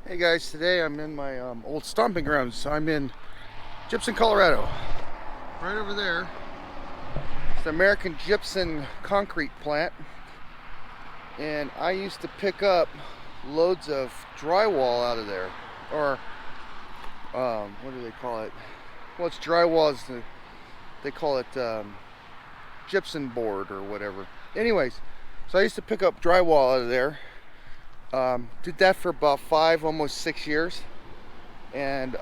Hey guys, today I'm in my old stomping grounds. I'm in Gypsum, Colorado. Right over there, it's the American Gypsum concrete plant. And I used to pick up loads of drywall out of there. Or, what do they call it? Well, it's drywall, they call it gypsum board or whatever. Anyways, so I used to pick up drywall out of there. Did that for about 5, almost 6 years, and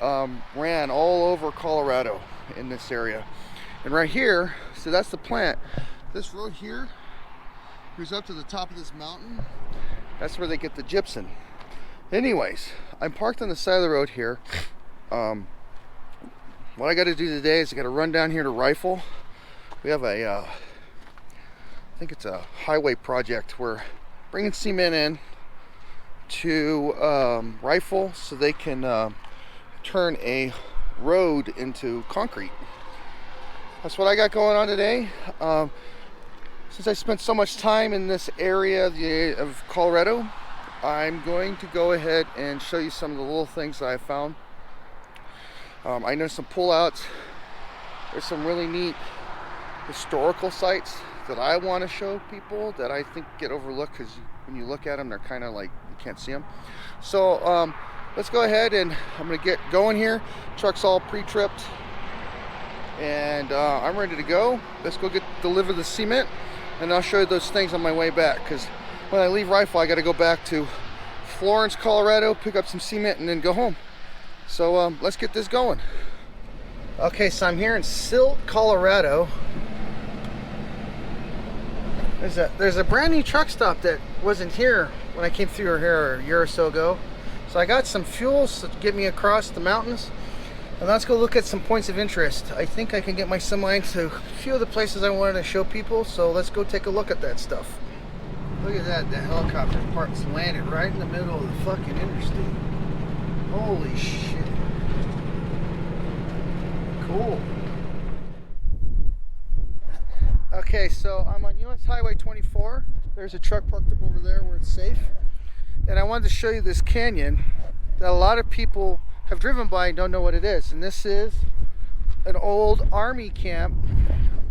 ran all over Colorado in this area. And right here, so that's the plant. This road here goes up to the top of this mountain. That's where they get the gypsum. Anyways, I'm parked on the side of the road here. What I got to do today is I got to run down here to Rifle. We have a, I think it's a highway project. We're bringing cement in to Rifle so they can turn a road into concrete. That's what I got going on today. Since I spent so much time in this area of Colorado, I'm going to go ahead and show you some of the little things that I found. I know some pullouts. There's some really neat historical sites that I want to show people that I think get overlooked because when you look at them, they're kind of like you can't see them. So let's go ahead and I'm going to get going here. Truck's all pre-tripped and I'm ready to go. Let's go deliver the cement, and I'll show you those things on my way back, because when I leave Rifle I got to go back to Florence, Colorado, pick up some cement and then go home. So let's get this going. Okay, so I'm here in Silt, Colorado. There's a brand new truck stop that wasn't here when I came through here a year or so ago. So I got some fuel to get me across the mountains. And let's go look at some points of interest. I think I can get my semi to a few of the places I wanted to show people. So let's go take a look at that stuff. Look at that, the helicopter parts landed right in the middle of the fucking interstate. Holy shit. Cool. Okay, so I'm on US Highway 24. There's a truck parked up over there where it's safe. And I wanted to show you this canyon that a lot of people have driven by and don't know what it is. And this is an old army camp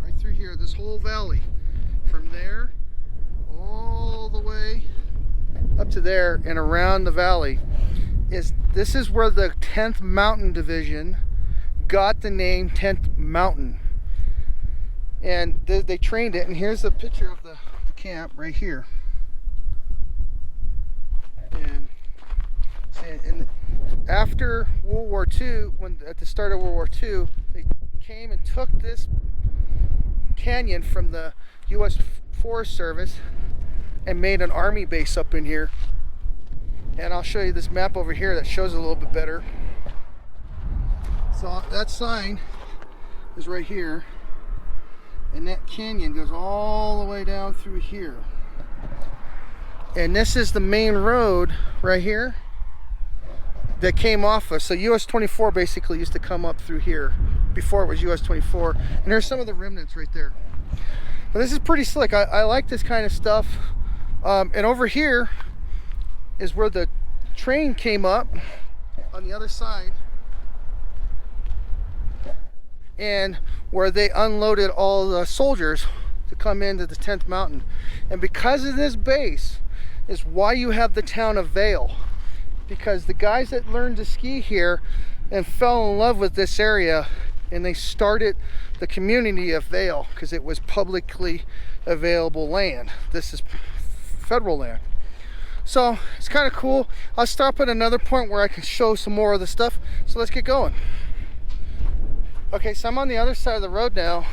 right through here, this whole valley. From there all the way up to there and around the valley. This is where the 10th Mountain Division got the name 10th Mountain. And they trained it, and here's a picture of the camp right here. And after World War II, at the start of World War II, they came and took this canyon from the U.S. Forest Service and made an army base up in here. And I'll show you this map over here that shows it a little bit better. So that sign is right here. And that canyon goes all the way down through here. And this is the main road right here that came off of. So US 24 basically used to come up through here before it was US 24. And there's some of the remnants right there. But this is pretty slick. I like this kind of stuff. And over here is where the train came up on the other side, and where they unloaded all the soldiers to come into the 10th Mountain. And because of this base is why you have the town of Vail, because the guys that learned to ski here and fell in love with this area, and they started the community of Vail because it was publicly available land. This is federal land. So it's kind of cool. I'll stop at another point where I can show some more of the stuff. So let's get going. Okay, so I'm on the other side of the road now,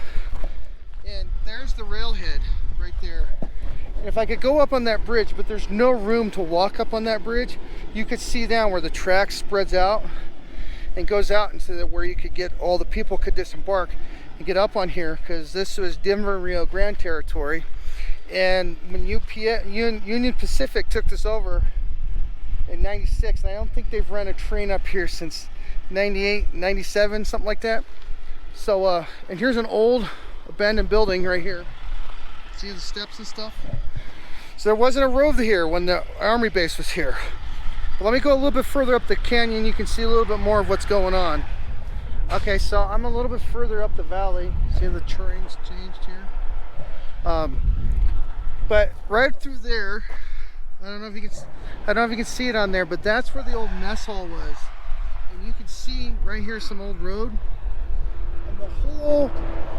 and there's the railhead right there. If I could go up on that bridge, but there's no room to walk up on that bridge, you could see down where the track spreads out and goes out into where you could get, all the people could disembark and get up on here, because this was Denver and Rio Grande territory. And when Union Pacific took this over in 96, and I don't think they've run a train up here since 98, 97, something like that. So, and here's an old abandoned building right here. See the steps and stuff? So there wasn't a road here when the army base was here. But let me go a little bit further up the canyon. You can see a little bit more of what's going on. Okay, so I'm a little bit further up the valley. See the terrain's changed here. But right through there, I don't know if you can see it on there, but that's where the old mess hall was. And you can see right here some old road. And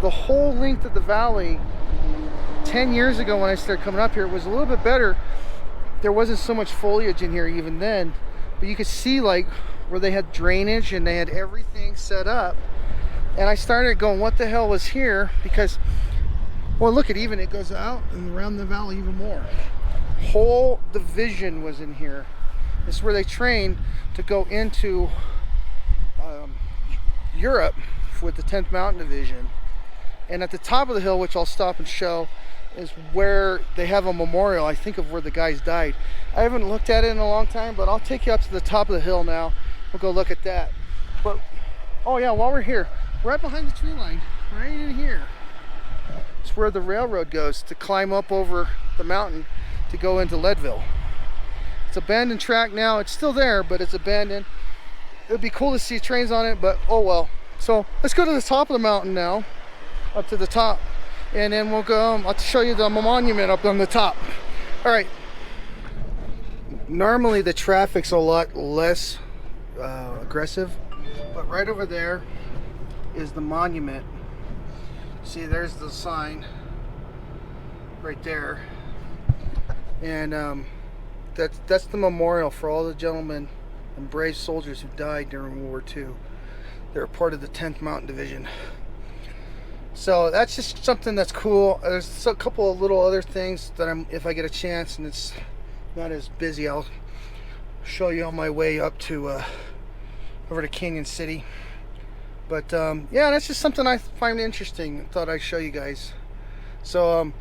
the whole length of the valley, 10 years ago when I started coming up here, it was a little bit better. There wasn't so much foliage in here even then, but you could see like where they had drainage and they had everything set up. And I started going, what the hell was here? Because, well, look, it goes out and around the valley even more. Whole division was in here. This is where they trained to go into Europe with the 10th Mountain Division. And at the top of the hill, which I'll stop and show, is where they have a memorial, I think, of where the guys died. I haven't looked at it in a long time, but I'll take you up to the top of the hill now. We'll go look at that. But, oh yeah, while we're here, right behind the tree line, right in here, it's where the railroad goes to climb up over the mountain to go into Leadville. It's an abandoned track now. It's still there, but it's abandoned. It would be cool to see trains on it, but oh well. So let's go to the top of the mountain now, up to the top, and then we'll go, I'll show you the monument up on the top. All right. Normally the traffic's a lot less aggressive, but right over there is the monument. See, there's the sign right there, and that's the memorial for all the gentlemen and brave soldiers who died during World War II. They're part of the 10th Mountain Division. So that's just something that's cool. There's a couple of little other things that if I get a chance and it's not as busy, I'll show you on my way up to over to Canyon City. But yeah, that's just something I find interesting. I thought I'd show you guys. So I'm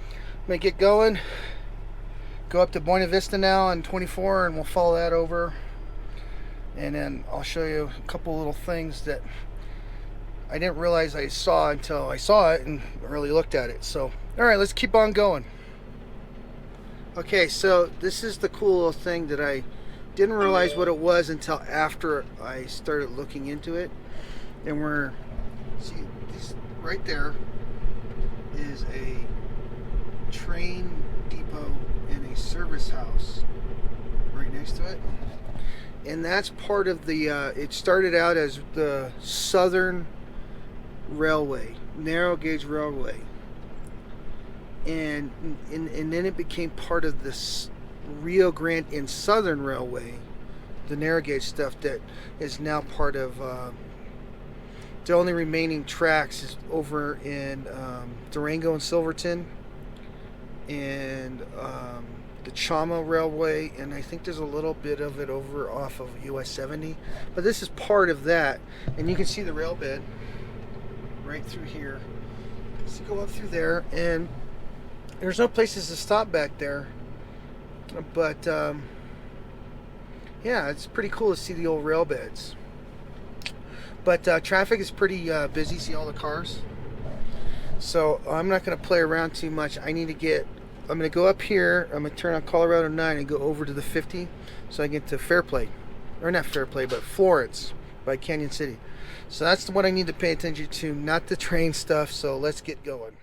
gonna get going. Go up to Buena Vista now on 24, and we'll follow that over. And then I'll show you a couple little things that I didn't realize I saw until I saw it and really looked at it. So, all right, let's keep on going. Okay, so this is the cool little thing that I didn't realize what it was until after I started looking into it. And see, this right there is a train depot and a service house right next to it. And that's part of the, it started out as the Southern Railway, narrow gauge railway. And then it became part of this Rio Grande and Southern Railway, the narrow gauge stuff that is now part of, the only remaining tracks is over in Durango and Silverton, and the Chama Railway, and I think there's a little bit of it over off of US 70, but this is part of that. And you can see the rail bed right through here. So go up through there, and there's no places to stop back there, but yeah, it's pretty cool to see the old rail beds. But traffic is pretty busy. See all the cars? So I'm not going to play around too much. I'm going to go up here. I'm going to turn on Colorado 9 and go over to the 50 so I get to Fairplay. Or not Fairplay, but Florence by Canyon City. So that's what I need to pay attention to, not the train stuff. So let's get going.